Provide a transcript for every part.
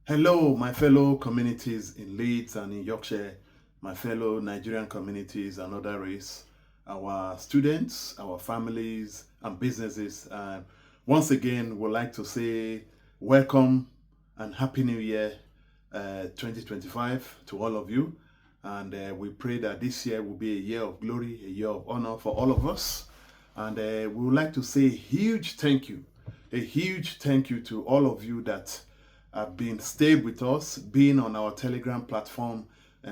Hello, my fellow communities in Leeds and in Yorkshire, my fellow Nigerian communities and other race, our students, our families, and businesses. Once again, we'd like to say welcome and Happy New Year 2025 to all of you. And we pray that this year will be a year of glory, a year of honor for all of us. And we would like to say a huge thank you to all of you that have been stayed with us, being on our Telegram platform,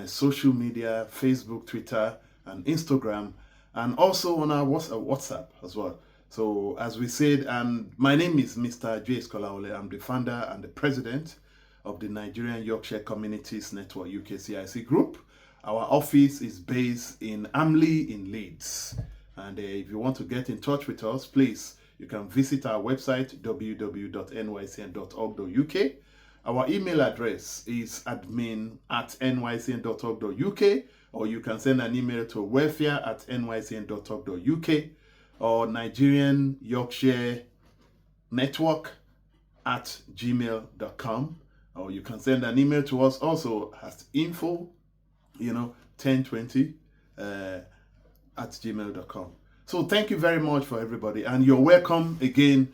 social media, Facebook, Twitter, and Instagram, and also on our WhatsApp as well. So, as we said, and my name is Mr. Kolawole. I'm the founder and the president of the Nigerian Yorkshire Communities Network UKCIC Group. Our office is based in Amley in Leeds. And if you want to get in touch with us, please, you can visit our website www.nycn.org.uk. Our email address is admin@nycn.org.uk, or you can send an email to welfare@nycn.org.uk or Nigerian Yorkshire Network @gmail.com, or you can send an email to us also at info 1020 @gmail.com. So thank you very much for everybody, and you're welcome again.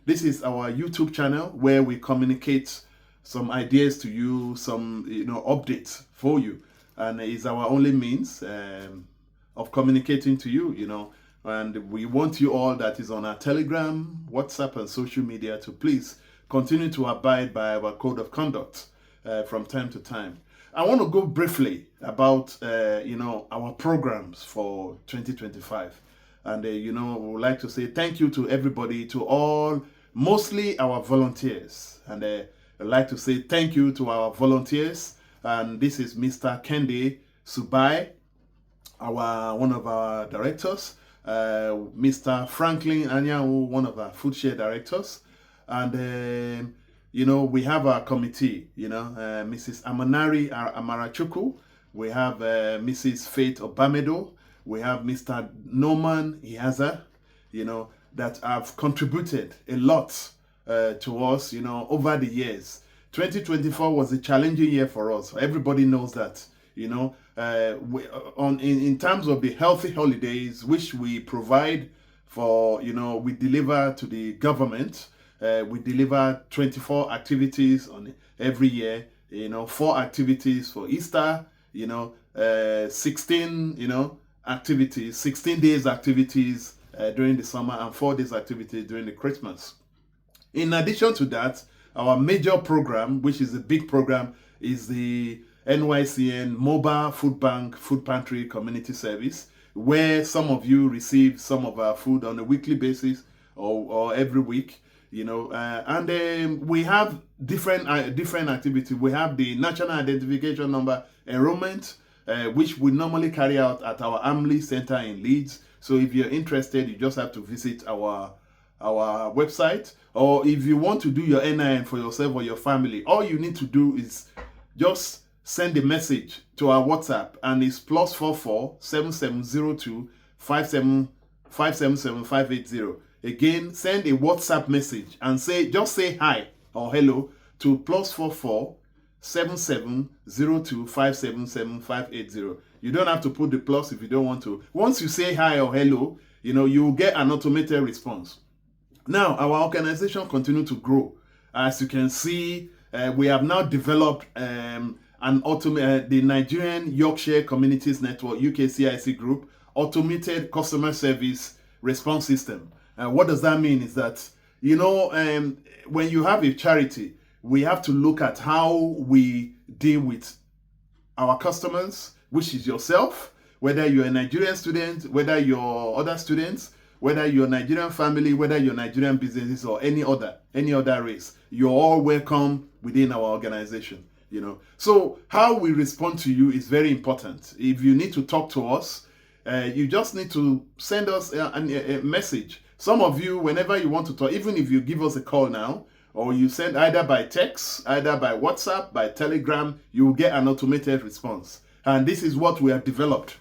This is our YouTube channel where we communicate some ideas to you, some updates for you, and it's our only means of communicating to you. And we want you all that is on our Telegram, WhatsApp, and social media to please continue to abide by our code of conduct from time to time. I want to go briefly about our programs for 2025, and we would like to say thank you to everybody, to all, mostly our volunteers, and I'd like to say thank you to our volunteers. And this is Mr. Kendi Subai, one of our directors, Mr. Franklin Anyanwu, one of our food share directors, and we have our committee, Mrs. Amanari Amarachuku, we have Mrs. Faith Obamedo, we have Mr. Norman Ihaza, that have contributed a lot to us, over the years. 2024 was a challenging year for us. Everybody knows that, in terms of the healthy holidays, which we provide for, we deliver to the government. We deliver 24 activities on every year, 4 activities for Easter, 16, activities, 16 days activities during the summer, and 4 days activities during the Christmas. In addition to that, our major program, which is a big program, is the NYCN Mobile Food Bank Food Pantry Community Service, where some of you receive some of our food on a weekly basis or every week. And we have different activities. We have the National Identification Number enrollment, which we normally carry out at our Amley Center in Leeds. So if you're interested, you just have to visit our website, or if you want to do your NIN for yourself or your family, all you need to do is just send a message to our WhatsApp, and it's +44 7702 577 580. Again, send a WhatsApp message and just say hi or hello to +44 7702 577 580. You don't have to put the plus if you don't want to. Once you say hi or hello, you will get an automated response. Now, our organization continues to grow. As you can see, we have now developed the Nigerian Yorkshire Communities Network UKCIC Group automated customer service response system. What does that mean is that, when you have a charity, we have to look at how we deal with our customers, which is yourself, whether you're a Nigerian student, whether you're other students, whether you're a Nigerian family, whether you're Nigerian businesses, or any other race. You're all welcome within our organization. So how we respond to you is very important. If you need to talk to us, you just need to send us a message. Some of you, whenever you want to talk, even if you give us a call now, or you send either by text, either by WhatsApp, by Telegram, you will get an automated response. And this is what we have developed.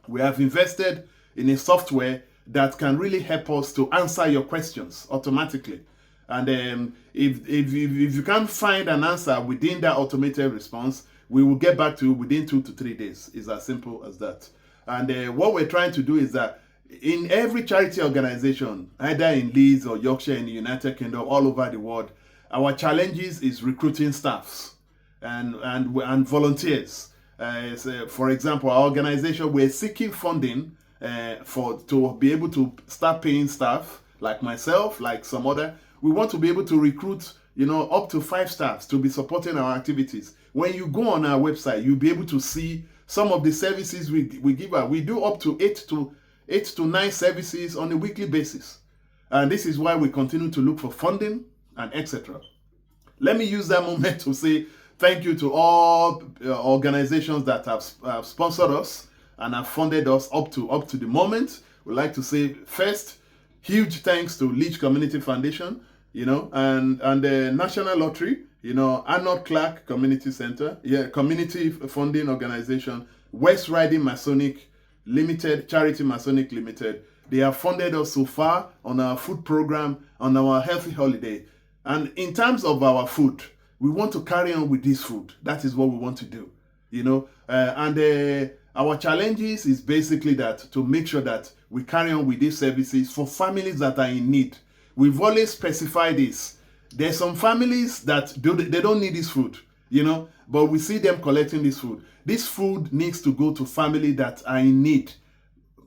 We have invested in a software that can really help us to answer your questions automatically. And if you can't find an answer within that automated response, we will get back to you within 2 to 3 days. It's as simple as that. And what we're trying to do is that in every charity organization, either in Leeds or Yorkshire, in the United Kingdom, all over the world, our challenges is recruiting staffs and volunteers. So for example, our organization, we're seeking funding to be able to start paying staff like myself, like some other. We want to be able to recruit, up to 5 staffs to be supporting our activities. When you go on our website, you'll be able to see some of the services we give out. We do up to 8 to 9 services on a weekly basis. And this is why we continue to look for funding and etc. Let me use that moment to say thank you to all organizations that have sponsored us and have funded us up to the moment. We'd like to say first, huge thanks to Leach Community Foundation, and the National Lottery, Arnold Clark Community Center, Community Funding Organization, West Riding Masonic Limited, Charity Masonic Limited. They have funded us so far on our food program, on our healthy holiday. And in terms of our food, we want to carry on with this food. That is what we want to do, our challenges is basically that to make sure that we carry on with these services for families that are in need. We've always specified this. There's some families that they don't need this food, but we see them collecting this food. This food needs to go to family that are in need,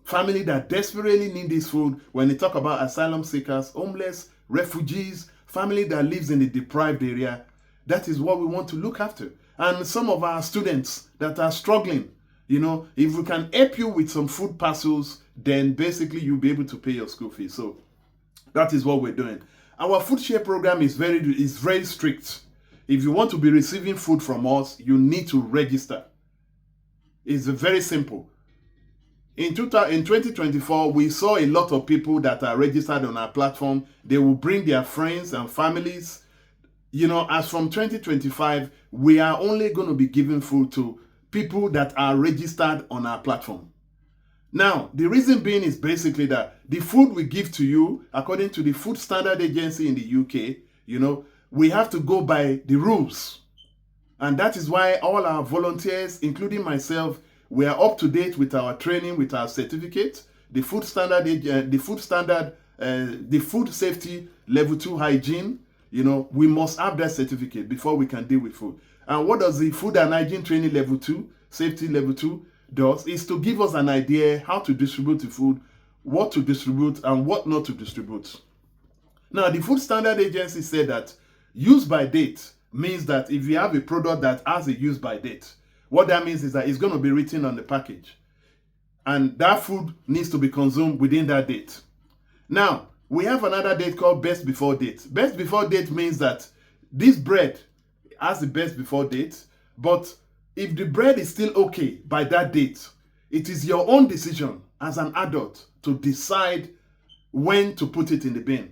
family that desperately need this food. When they talk about asylum seekers, homeless, refugees, family that lives in the deprived area, that is what we want to look after. And some of our students that are struggling, if we can help you with some food parcels, then basically you'll be able to pay your school fees. So that is what we're doing. Our food share program is very strict. If you want to be receiving food from us, you need to register. It's very simple. In 2024, we saw a lot of people that are registered on our platform. They will bring their friends and families. As from 2025, we are only going to be giving food to people that are registered on our platform. Now, the reason being is basically that the food we give to you, according to the Food Standard Agency in the UK, we have to go by the rules. And that is why all our volunteers, including myself, we are up to date with our training, with our certificate, the food safety level 2 hygiene. We must have that certificate before we can deal with food. And what does the food and hygiene training level 2, safety level 2 does is to give us an idea how to distribute the food, what to distribute and what not to distribute. Now, the Food Standard Agency said that use by date means that if you have a product that has a use by date, what that means is that it's going to be written on the package. And that food needs to be consumed within that date. Now, we have another date called best before date. Best before date means that this bread has the best before date, but if the bread is still okay by that date, it is your own decision as an adult to decide when to put it in the bin.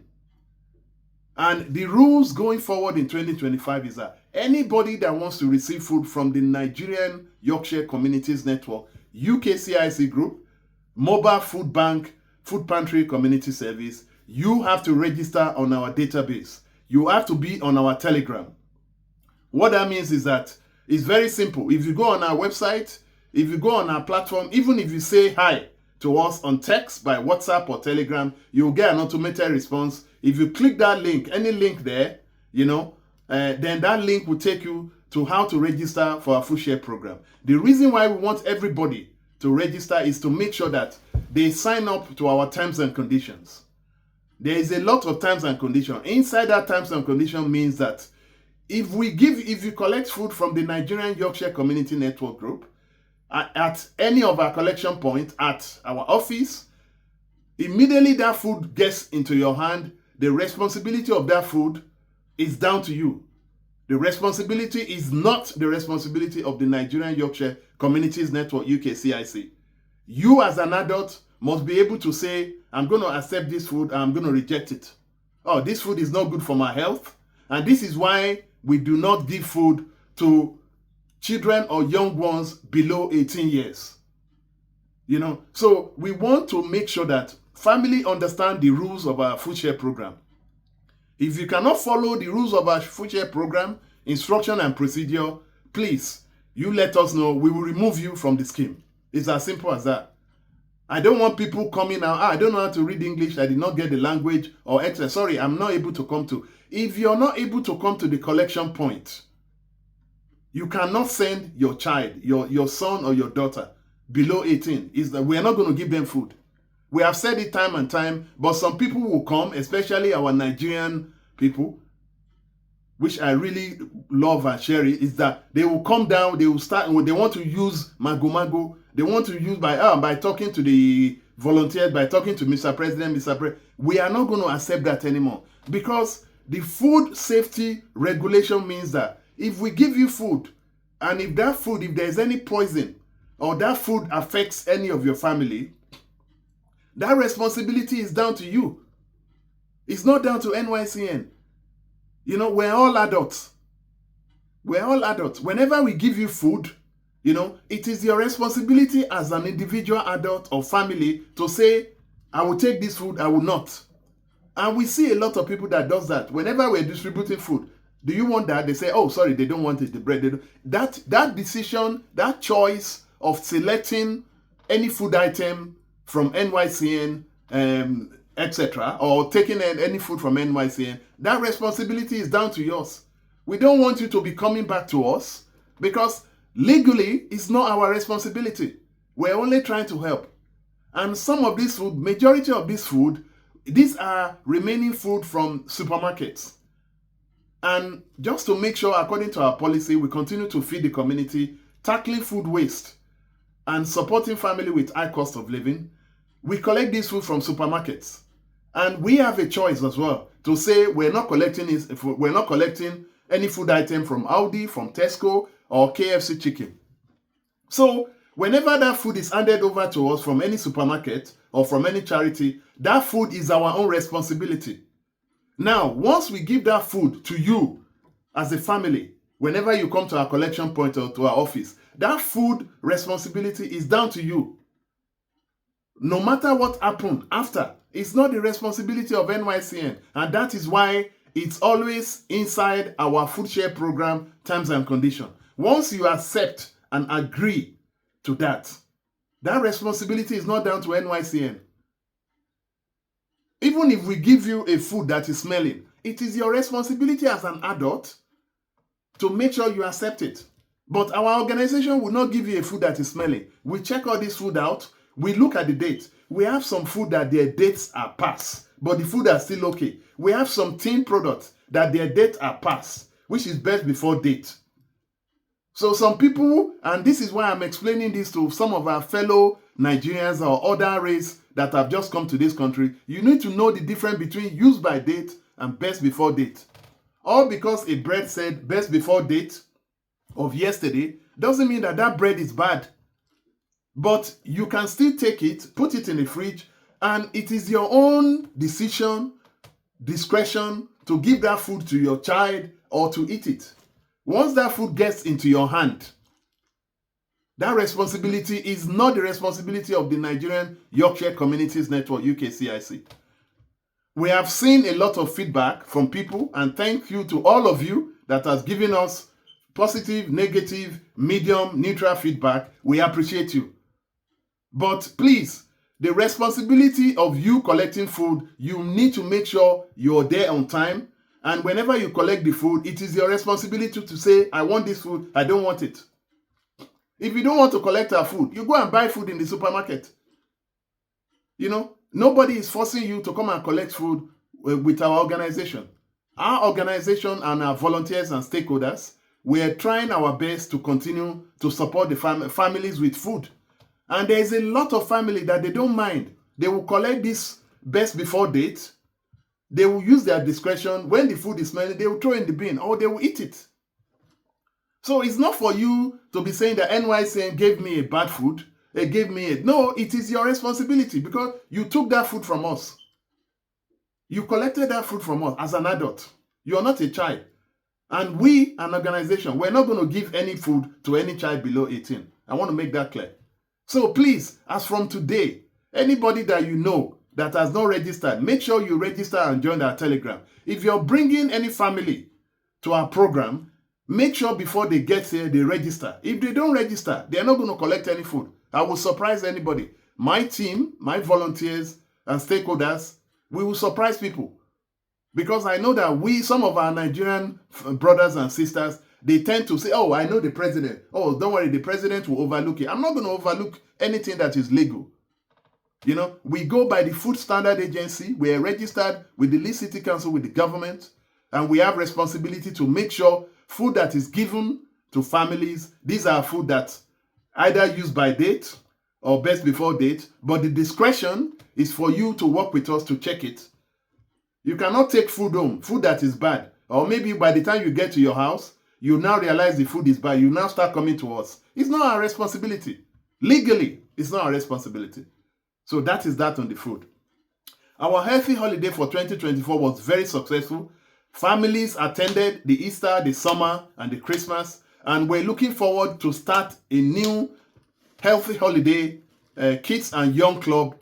And the rules going forward in 2025 is that anybody that wants to receive food from the Nigerian Yorkshire Communities Network, UKCIC Group, Mobile Food Bank, Food Pantry Community Service, you have to register on our database. You have to be on our Telegram. What that means is that it's very simple. If you go on our website, if you go on our platform, even if you say hi to us on text by WhatsApp or Telegram, you'll get an automated response. If you click that link, any link there, then that link will take you to how to register for our food share program. The reason why we want everybody to register is to make sure that they sign up to our terms and conditions. There is a lot of terms and conditions. Inside that terms and condition means that if you collect food from the Nigerian Yorkshire Community Network Group at any of our collection points at our office, immediately that food gets into your hand, the responsibility of that food is down to you. The responsibility is not the responsibility of the Nigerian Yorkshire Communities Network, UKCIC. You as an adult must be able to say, I'm going to accept this food and I'm going to reject it. Oh, this food is not good for my health. And this is why we do not give food to children or young ones below 18 years. So we want to make sure that family understand the rules of our food share program. If you cannot follow the rules of our food share program, instruction and procedure, please, you let us know. We will remove you from the scheme. It's as simple as that. I don't want people coming out, I don't know how to read English, I did not get the language, or etc. Sorry, I'm not able to come to. If you're not able to come to the collection point, you cannot send your child, your son or your daughter below 18. Is that we are not going to give them food. We have said it time and time, but some people will come, especially our Nigerian people, which I really love and share it, is that they will come down, they will start, they want to use mago. They want to use by talking to the volunteers, by talking to Mr. President, we are not going to accept that anymore. Because the food safety regulation means that if we give you food, and if that food, if there's any poison, or that food affects any of your family, that responsibility is down to you. It's not down to NYCN. You know, we're all adults. We're all adults. Whenever we give you food, you know, it is your responsibility as an individual adult or family to say, I will take this food, I will not. And we see a lot of people that does that. Whenever we're distributing food, do you want that? They say, oh, sorry, they don't want it, the bread. They don't. That decision, that choice of selecting any food item from NYCN, etc., or taking any food from NYCN, that responsibility is down to yours. We don't want you to be coming back to us because legally it's not our responsibility. We're only trying to help. And some of this food, majority of this food, these are remaining food from supermarkets. And just to make sure, according to our policy, we continue to feed the community, tackling food waste and supporting family with high cost of living, we collect this food from supermarkets. And we have a choice as well to say we're not collecting any food item from Aldi, from Tesco, or KFC chicken. So whenever that food is handed over to us from any supermarket or from any charity, that food is our own responsibility. Now, once we give that food to you as a family, whenever you come to our collection point or to our office, that food responsibility is down to you. No matter what happened after, it's not the responsibility of NYCN. And that is why it's always inside our food share program terms and conditions. Once you accept and agree to that, that responsibility is not down to NYCN. Even if we give you a food that is smelling, it is your responsibility as an adult to make sure you accept it. But our organization will not give you a food that is smelling. We check all this food out. We look at the dates. We have some food that their dates are past, but the food are still okay. We have some tin products that their dates are past, which is best before date. So some people, and this is why I'm explaining this to some of our fellow Nigerians or other race that have just come to this country, you need to know the difference between use by date and best before date. All because a bread said best before date of yesterday doesn't mean that that bread is bad. But you can still take it, put it in the fridge, and it is your own decision, discretion to give that food to your child or to eat it. Once that food gets into your hand, that responsibility is not the responsibility of the Nigerian Yorkshire Communities Network, UKCIC. We have seen a lot of feedback from people, and thank you to all of you that has given us positive, negative, medium, neutral feedback. We appreciate you. But please, the responsibility of you collecting food, you need to make sure you're there on time. And whenever you collect the food, it is your responsibility to say, I want this food, I don't want it. If you don't want to collect our food, you go and buy food in the supermarket. You know, nobody is forcing you to come and collect food with our organization. Our organization and our volunteers and stakeholders, we are trying our best to continue to support the families with food. And there is a lot of family that they don't mind. They will collect this best before date. They will use their discretion. When the food is smelling, they will throw in the bin or they will eat it. So it's not for you to be saying that NYCN gave me a bad food. They gave me it. No, it is your responsibility because you took that food from us. You collected that food from us as an adult. You are not a child. And we, an organization, we're not going to give any food to any child below 18. I want to make that clear. So please, as from today, anybody that you know that has not registered, make sure you register and join our Telegram. If you're bringing any family to our program, make sure before they get here, they register. If they don't register, they're not going to collect any food. I will surprise anybody. My team, my volunteers and stakeholders, we will surprise people. Because I know that some of our Nigerian brothers and sisters, they tend to say, oh, I know the president. Oh, don't worry, the president will overlook it. I'm not going to overlook anything that is legal. You know, we go by the Food Standard Agency. We are registered with the Lee City Council, with the government, and we have responsibility to make sure food that is given to families, these are food that either used by date or best before date, but the discretion is for you to work with us to check it. You cannot take food home, food that is bad, or maybe by the time you get to your house, you now realize the food is bad. You now start coming to us. It's not our responsibility. Legally, it's not our responsibility. So that is that on the food. Our healthy holiday for 2024 was very successful. Families attended the Easter, the summer, and the Christmas, and we're looking forward to start a new healthy holiday kids and young club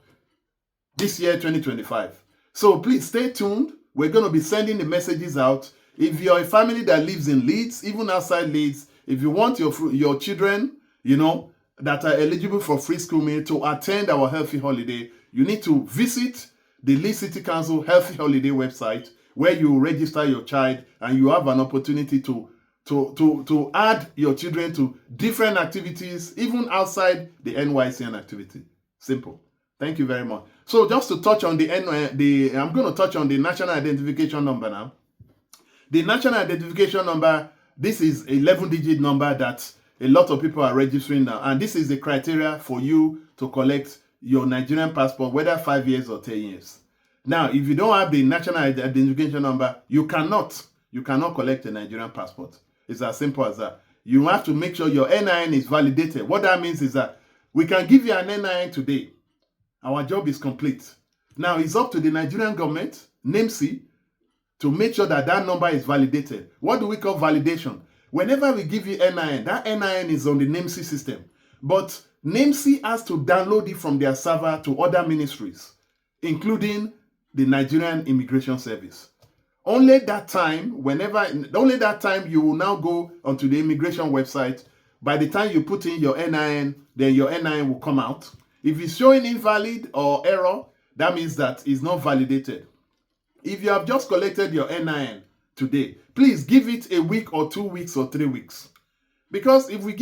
this year, 2025. So please stay tuned. We're going to be sending the messages out. If you're a family that lives in Leeds, even outside Leeds, if you want your children, you know, that are eligible for free school meal to attend our healthy holiday, you need to visit the Lee City Council Healthy Holiday website, where you register your child and you have an opportunity to add your children to different activities, even outside the NYCN activity. Simple. Thank you very much. So just to touch on I'm going to touch on the national identification number now. The national identification number, this is an 11-digit number that a lot of people are registering now. And this is the criteria for you to collect your Nigerian passport, whether 5 years or 10 years. Now, if you don't have the national identification number, you cannot collect a Nigerian passport. It's as simple as that. You have to make sure your NIN is validated. What that means is that we can give you an NIN today. Our job is complete. Now, it's up to the Nigerian government, NIMC, to make sure that that number is validated. What do we call validation? Whenever we give you NIN, that NIN is on the NIMC system. But NIMC has to download it from their server to other ministries, including the Nigerian Immigration Service. Only that time you will now go onto the immigration website. By the time you put in your NIN, then your NIN will come out. If it's showing invalid or error, that means that it's not validated. If you have just collected your NIN today, please give it a week or 2 weeks or 3 weeks. Because if we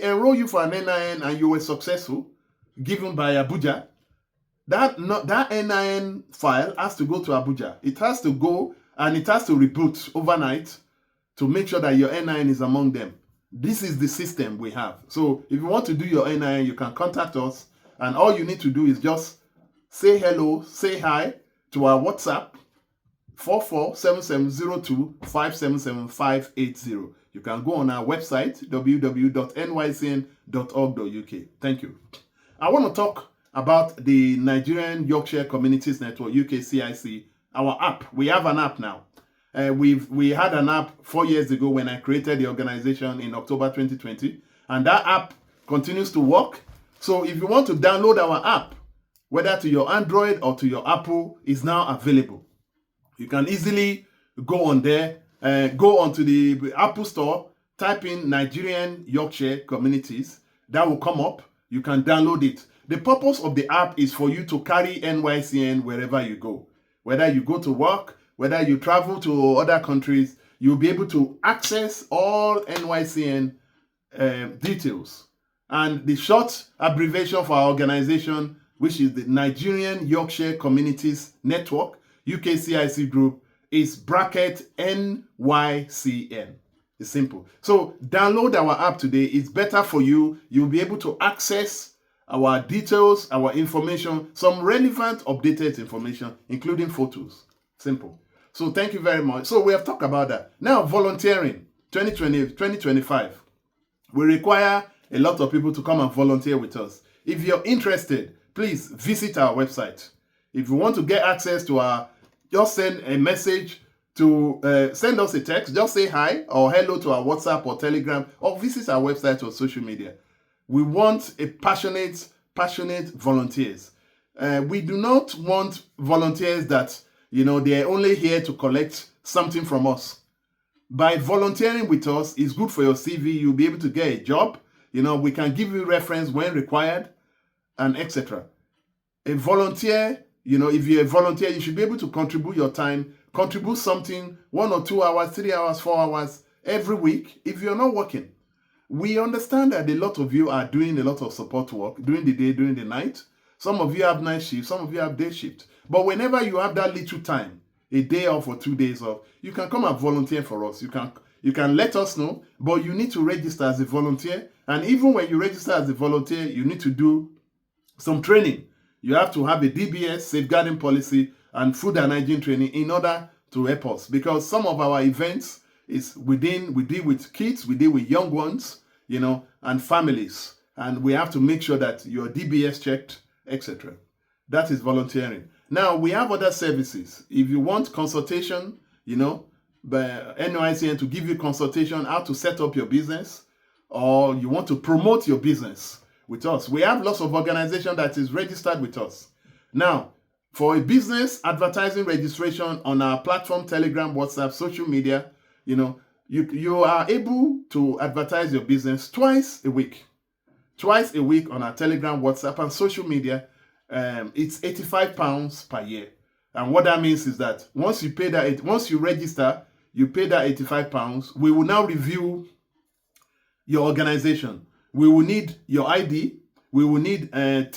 enroll you for an NIN and you were successful, given by Abuja, that NIN file has to go to Abuja. It has to go and it has to reboot overnight to make sure that your NIN is among them. This is the system we have. So if you want to do your NIN, you can contact us, and all you need to do is just say hello, say hi to our WhatsApp 447702577580. You can go on our website www.nycn.org.uk. Thank you. I want to talk about the Nigerian Yorkshire Communities Network, UKCIC, our app. We have an app now. We had an app 4 years ago when I created the organization in October 2020, and that app continues to work. So if you want to download our app, whether to your Android or to your Apple, is now available. You can easily go on there, go onto the Apple Store, type in Nigerian Yorkshire Communities. That will come up. You can download it. The purpose of the app is for you to carry NYCN wherever you go. Whether you go to work, whether you travel to other countries, you'll be able to access all NYCN details. And the short abbreviation for our organization, which is the Nigerian Yorkshire Communities Network, UKCIC Group, is bracket NYCN. It's simple. So download our app today. It's better for you. You'll be able to access our details, our information, some relevant updated information, including photos. Simple. So thank you very much. So we have talked about that. Now, volunteering 2025. We require a lot of people to come and volunteer with us. If you're interested, please visit our website. If you want to get access to just send a message to send us a text. Just say hi or hello to our WhatsApp or Telegram, or visit our website or social media. We want a passionate volunteers. We do not want volunteers that, they're only here to collect something from us. By volunteering with us, it's good for your CV. You'll be able to get a job. We can give you reference when required, and etc. A volunteer, if you're a volunteer, you should be able to contribute your time, contribute something 1 or 2 hours, 3 hours, 4 hours every week if you're not working. We understand that a lot of you are doing a lot of support work during the day, during the night. Some of you have night shift, some of you have day shift. But whenever you have that little time, a day off or 2 days off, you can come and volunteer for us. You can let us know, but you need to register as a volunteer. And even when you register as a volunteer, you need to do some training. You have to have a DBS, safeguarding policy, and food and hygiene training in order to help us. Because some of our events is we deal with kids, we deal with young ones, and families. And we have to make sure that your DBS checked, etc. That is volunteering. Now, we have other services. If you want consultation, by NYCN to give you consultation how to set up your business, or you want to promote your business with us, we have lots of organization that is registered with us. Now, for a business advertising registration on our platform, Telegram, WhatsApp, social media, you are able to advertise your business twice a week. Twice a week on our Telegram, WhatsApp, and social media. It's £85 per year. And what that means is that once you register, you pay that £85. We will now review your organization. We will need your ID. We will need 3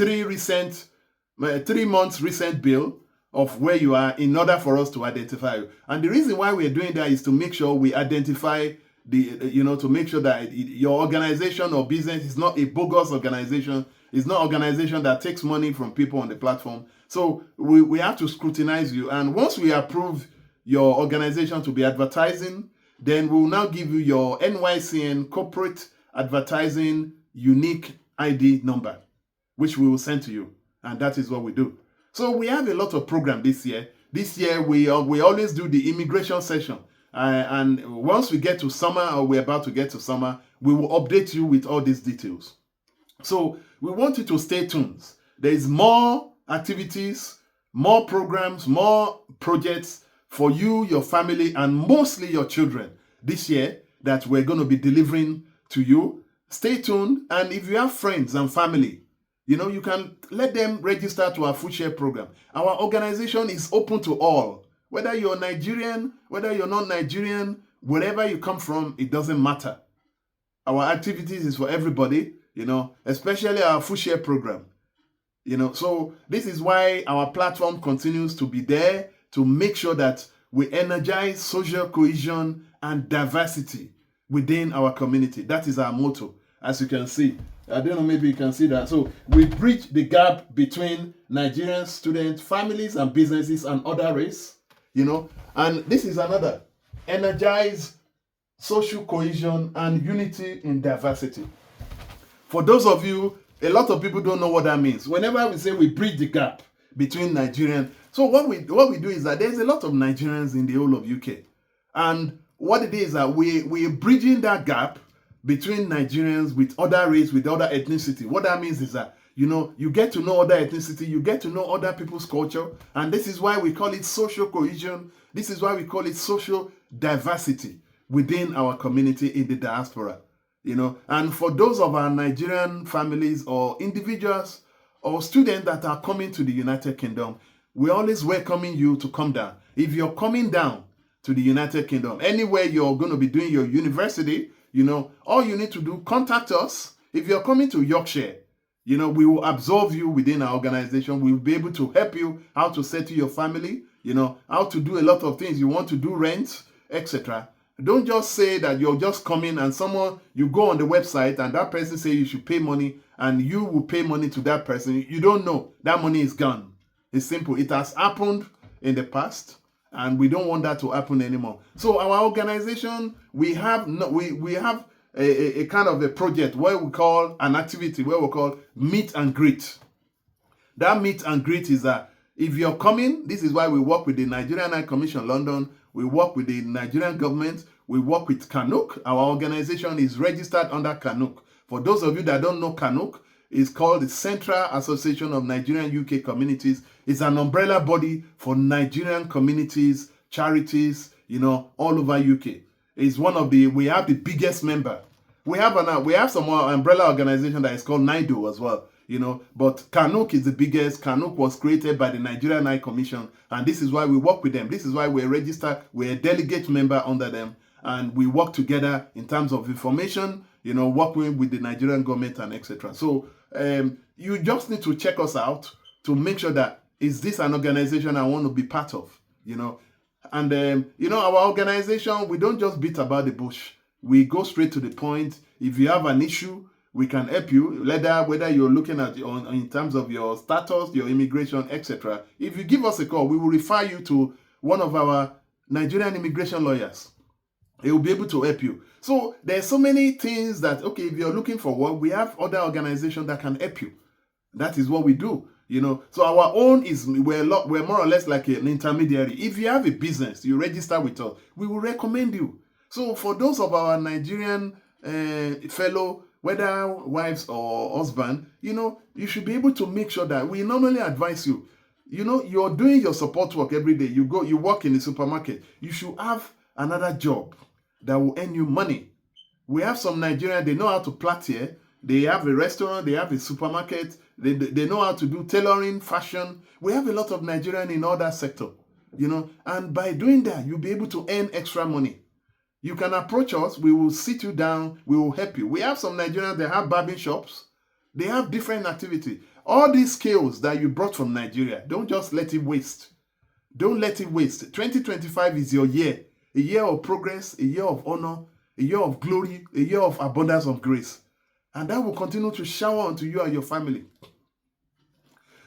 months recent bill of where you are in order for us to identify you. And the reason why we are doing that is to make sure we identify to make sure that your organization or business is not a bogus organization. It's not an organization that takes money from people on the platform. So we have to scrutinize you. And once we approve your organization to be advertising, then we will now give you your NYCN corporate advertising unique ID number, which we will send to you. And that is what we do. So we have a lot of program this year. This year, we always do the immigration session. And once we get to summer, or we're about to get to summer, we will update you with all these details. So we want you to stay tuned. There is more activities, more programs, more projects for you, your family, and mostly your children this year that we're going to be delivering to you. Stay tuned. And if you have friends and family, you can let them register to our food share program. Our organization is open to all. Whether you're Nigerian, whether you're not Nigerian, wherever you come from, it doesn't matter. Our activities is for everybody, especially our food share program. So this is why our platform continues to be there to make sure that we energize social cohesion and diversity within our community. That is our motto, as you can see. I don't know, maybe you can see that. So we bridge the gap between Nigerian students, families, and businesses and other race, and this is another. Energize social cohesion and unity in diversity. For those of you, a lot of people don't know what that means. Whenever we say we bridge the gap between Nigerian, so what we do is that there's a lot of Nigerians in the whole of UK. And what it is that we're bridging that gap between Nigerians with other race, with other ethnicity. What that means is that, you get to know other ethnicity, you get to know other people's culture, and this is why we call it social cohesion. This is why we call it social diversity within our community in the diaspora. And for those of our Nigerian families or individuals or students that are coming to the United Kingdom, we're always welcoming you to come down. If you're coming down to the United Kingdom, anywhere you're going to be doing your university, all you need to do, contact us. If you're coming to Yorkshire, we will absorb you within our organization. We'll be able to help you how to settle your family, how to do a lot of things. You want to do rent, etc. Don't just say that you're just coming and you go on the website and that person say you should pay money and you will pay money to that person. You don't know. That money is gone. It's simple. It has happened in the past and we don't want that to happen anymore. So our organization, we have a kind of a project where we call an activity where we call meet and greet. That meet and greet is that if you're coming, this is why we work with the Nigerian High Commission London. We work with the Nigerian government. We work with Kanook. Our organization is registered under Kanook. For those of you that don't know Kanook, is called the Central Association of Nigerian UK Communities. It's an umbrella body for Nigerian communities, charities, all over UK. It's one of we have the biggest member. We have some umbrella organization that is called NIDO as well, but Kanuk is the biggest. Kanuk was created by the Nigerian High Commission, and this is why we work with them. This is why we're registered. We're a delegate member under them, and we work together in terms of information, working with the Nigerian government and etc. So you just need to check us out to make sure that is this an organization I want to be part of, And our organization, we don't just beat about the bush. We go straight to the point. If you have an issue, we can help you, whether you're looking at in terms of your status, your immigration, etc. If you give us a call, we will refer you to one of our Nigerian immigration lawyers. They will be able to help you. So there's so many things that, okay, if you're looking for work, we have other organizations that can help you. That is what we do. So our own is we're more or less like an intermediary. If you have a business, you register with us, we will recommend you. So for those of our Nigerian fellow, whether wives or husband, you should be able to make sure that we normally advise you. You're doing your support work every day. You work in the supermarket. You should have another job that will earn you money. We have some Nigerians, they know how to plait here. They have a restaurant, they have a supermarket, they know how to do tailoring, fashion. We have a lot of Nigerians in all that sector, and by doing that, you'll be able to earn extra money. You can approach us, we will sit you down, we will help you. We have some Nigerians, they have barbing shops, they have different activity. All these skills that you brought from Nigeria, don't just let it waste. Don't let it waste. 2025 is your year, a year of progress, a year of honor, a year of glory, a year of abundance of grace. And that will continue to shower onto you and your family.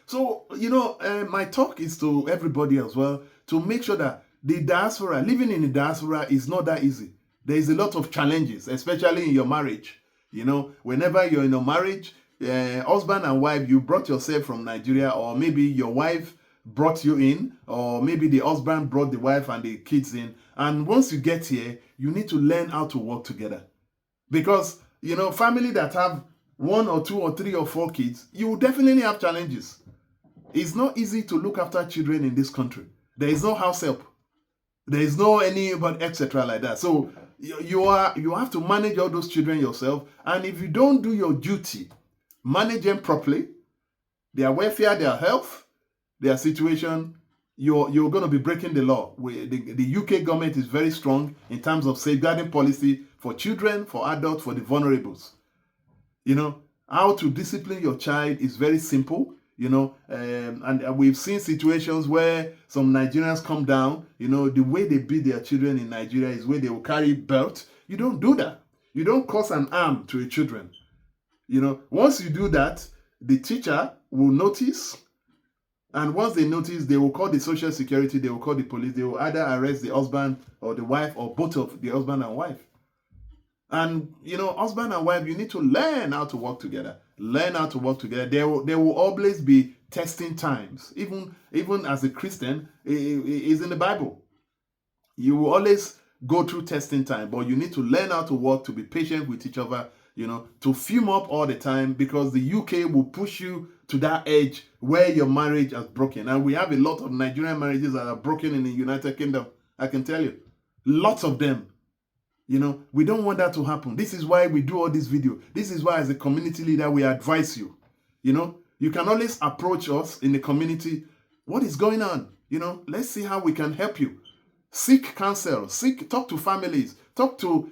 So, my talk is to everybody as well, to make sure that the diaspora, living in the diaspora is not that easy. There is a lot of challenges, especially in your marriage. Whenever you're in a marriage, husband and wife, you brought yourself from Nigeria, or maybe your wife brought you in, or maybe the husband brought the wife and the kids in. And once you get here, you need to learn how to work together. Because family that have 1 or 2 or 3 or 4 kids, you will definitely have challenges. It's not easy to look after children in this country. There is no house help. There is no anybody, etc. like that. So you have to manage all those children yourself. And if you don't do your duty, manage them properly, their welfare, their health, their situation, you're going to be breaking the law. The UK government is very strong in terms of safeguarding policy for children, for adults, for the vulnerables. How to discipline your child is very simple. And we've seen situations where some Nigerians come down, the way they beat their children in Nigeria is where they will carry belt. You don't do that. You don't cause an harm to your children. Once you do that, the teacher will notice. And once they notice, they will call the social security, they will call the police, they will either arrest the husband or the wife or both of the husband and wife. And, husband and wife, you need to learn how to work together. Learn how to work together. There will always be testing times. Even as a Christian, it is in the Bible. You will always go through testing time, but you need to learn how to work, to be patient with each other, to fume up all the time, because the UK will push you to that edge where your marriage has broken. And we have a lot of Nigerian marriages that are broken in the United Kingdom. I can tell you. Lots of them. We don't want that to happen. This is why we do all this video. This is why, as a community leader, we advise you. You can always approach us in the community. What is going on? Let's see how we can help you. Seek counsel. Talk to families. Talk to,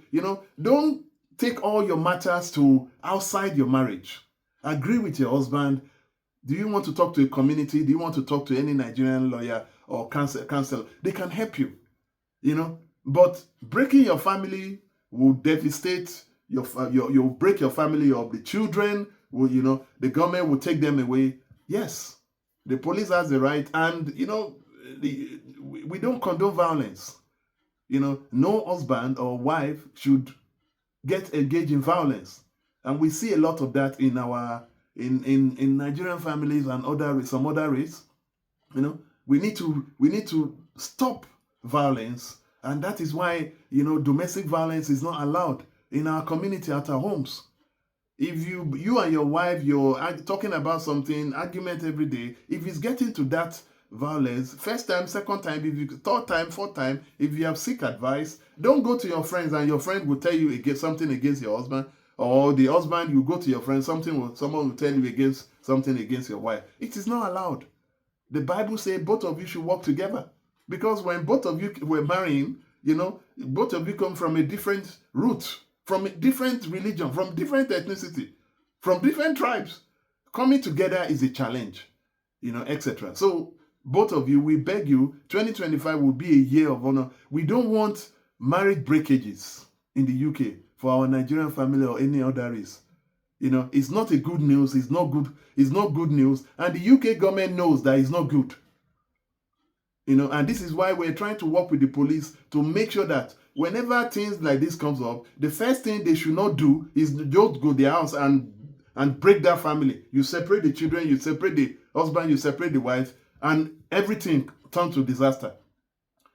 don't take all your matters to outside your marriage. Agree with your husband. Do you want to talk to a community? Do you want to talk to any Nigerian lawyer or counsel? They can help you. But breaking your family will devastate you'll break your family up. The children will, the government will take them away. Yes, the police has the right, and we don't condone violence. No husband or wife should get engaged in violence, and we see a lot of that in our in Nigerian families and some other race. We need to stop violence. And that is why, domestic violence is not allowed in our community, at our homes. If you and your wife, you're talking about something, argument every day, if it's getting to that violence, first time, second time, if you third time, fourth time, if you have seek advice, don't go to your friends and your friend will tell you against something against your husband, or the husband, you go to your friend, someone will tell you against something against your wife. It is not allowed. The Bible says both of you should work together, because when both of you were marrying, both of you come from a different root, from a different religion, from different ethnicity, from different tribes. Coming together is a challenge, etc. So both of you, we beg you, 2025 will be a year of honor. We don't want marriage breakages in the UK for our Nigerian family or any other race. It's not a good news. It's not good. It's not good news. And the UK government knows that it's not good. And this is why we're trying to work with the police to make sure that whenever things like this comes up, the first thing they should not do is just go to their house and break that family. You separate the children, you separate the husband, you separate the wife, and everything turns to disaster.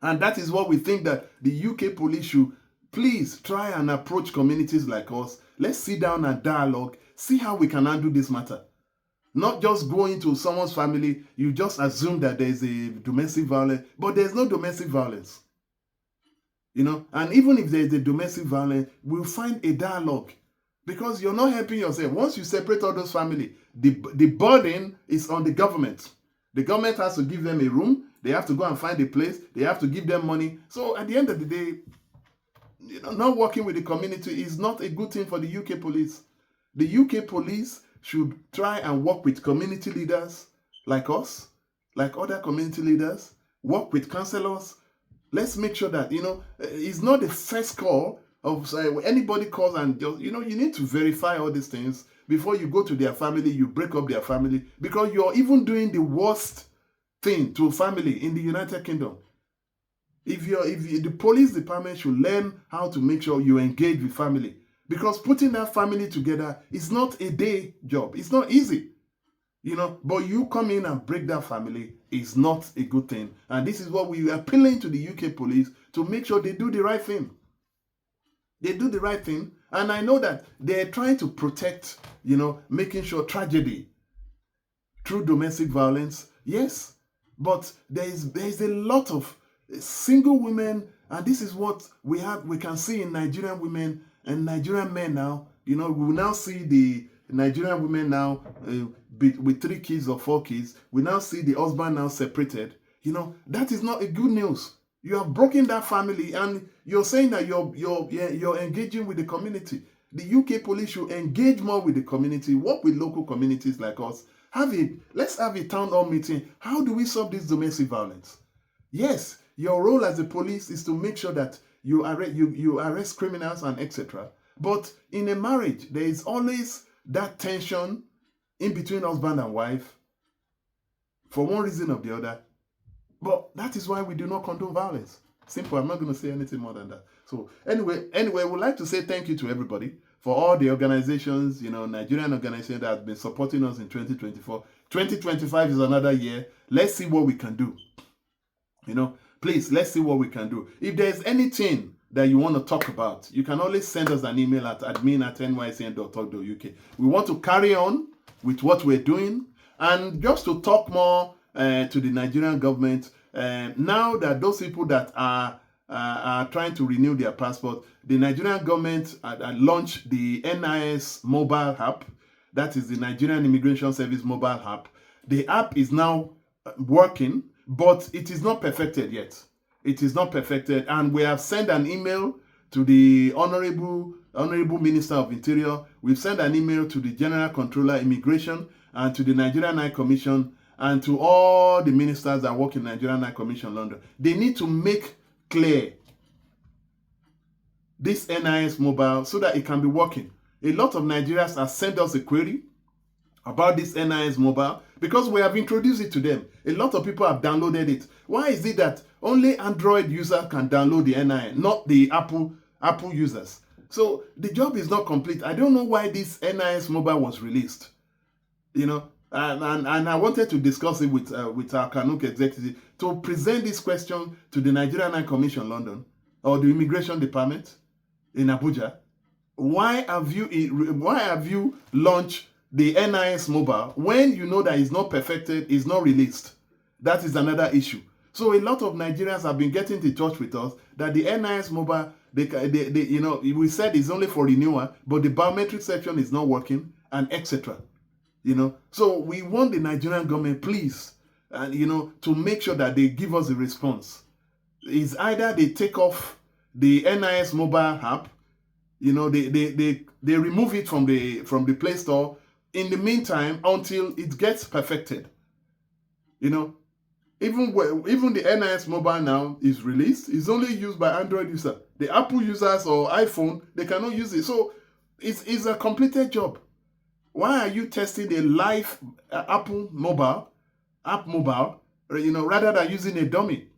And that is what we think that the UK police should please try and approach communities like us. Let's sit down and dialogue, see how we can handle this matter. Not just go into someone's family, you just assume that there is a domestic violence, but there's no domestic violence. And even if there is a domestic violence, we'll find a dialogue, because you're not helping yourself. Once you separate all those families, the burden is on the government. The government has to give them a room. They have to go and find a place. They have to give them money. So at the end of the day, not working with the community is not a good thing for the UK police. The UK police should try and work with community leaders like us, like other community leaders, work with councillors. Let's make sure that, it's not the first call of anybody calls and just, you need to verify all these things before you go to their family, you break up their family, because you're even doing the worst thing to a family in the United Kingdom. The police department should learn how to make sure you engage with family, because putting that family together is not a day job. It's not easy, but you come in and break that family is not a good thing. And this is what we are appealing to the UK police to make sure they do the right thing. They do the right thing. And I know that they're trying to protect, making sure tragedy through domestic violence. Yes, but there is a lot of single women, and this is what we can see in Nigerian women and Nigerian men now. We will now see the Nigerian women now with 3 kids or 4 kids. We now see the husband now separated. That is not a good news. You have broken that family, and you're saying that you're engaging with the community. The UK police should engage more with the community, work with local communities like us. Let's have a town hall meeting. How do we solve this domestic violence? Yes, your role as a police is to make sure that you arrest criminals and etc. But in a marriage, there is always that tension in between husband and wife for one reason or the other. But that is why we do not condone violence. Simple. I'm not going to say anything more than that. So anyway, we'd like to say thank you to everybody for all the organizations, Nigerian organizations that have been supporting us in 2024. 2025 is another year. Let's see what we can do. Please, let's see what we can do. If there's anything that you want to talk about, you can always send us an email at admin@nysn.org.uk. We want to carry on with what we're doing, and just to talk more to the Nigerian government. Now that those people that are trying to renew their passport, the Nigerian government launched the NIS mobile app. That is the Nigerian Immigration Service mobile app. The app is now working, but it is not perfected yet. It is not perfected, and we have sent an email to the Honorable Minister of Interior. We've sent an email to the General Controller Immigration and to the Nigerian High Commission and to all the ministers that work in Nigerian High Commission London. They need to make clear this NIS mobile so that it can be working. A lot of Nigerians have sent us a query about this NIS mobile because we have introduced it to them. A lot of people have downloaded it. Why is it that only Android users can download the NIS, not the Apple users? So the job is not complete. I don't know why this NIS mobile was released. And I wanted to discuss it with our Kanuk executive to present this question to the Nigerian High Commission London or the Immigration Department in Abuja. why have you launched the NIS mobile when you know that it's not perfected, it's not released? That is another issue. So a lot of Nigerians have been getting in touch with us that the NIS mobile, they you know, we said it's only for renewal, but the biometric section is not working, and etc. You know, so we want the Nigerian government, please, you know, to make sure that they give us a response. It's either they take off the NIS mobile app, you know, they remove it from the Play Store in the meantime until it gets perfected. You know, even the NIS mobile now is released, it's only used by Android users. The Apple users or iPhone, they cannot use it. So it's a completed job. Why are you testing a live Apple mobile, you know, rather than using a dummy?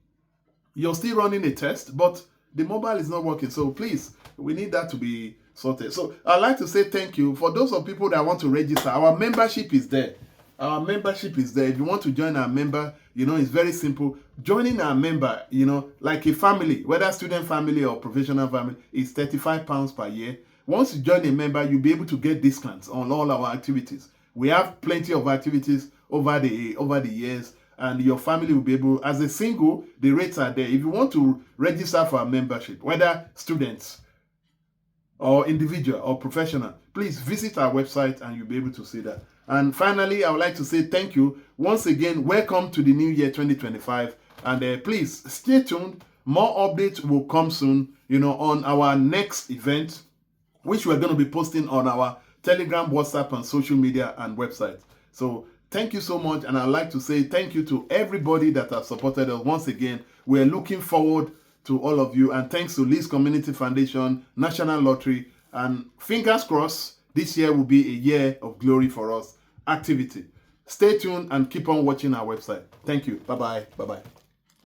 You're still running a test, but the mobile is not working. So please, we need that to be sorted. So I'd like to say thank you for those of people that want to register. Our membership is there. Our membership is there. If you want to join our member, you know, it's very simple. Joining our member, you know, like a family, whether student family or professional family, is £35 per year. Once you join a member, you'll be able to get discounts on all our activities. We have plenty of activities over the years, and your family will be able, as a single, the rates are there. If you want to register for a membership, whether students or individual or professional, please visit our website and you'll be able to see that. And finally, I would like to say thank you once again. Welcome to the new year 2025, and please stay tuned. More updates will come soon, you know, on our next event, which we're going to be posting on our Telegram, WhatsApp, and social media and website. So thank you so much, and I'd like to say thank you to everybody that has supported us. Once again, we're looking forward to all of you, and thanks to Leeds Community Foundation, National Lottery, and fingers crossed, this year will be a year of glory for us. Activity. Stay tuned and keep on watching our website. Thank you. Bye-bye. Bye-bye.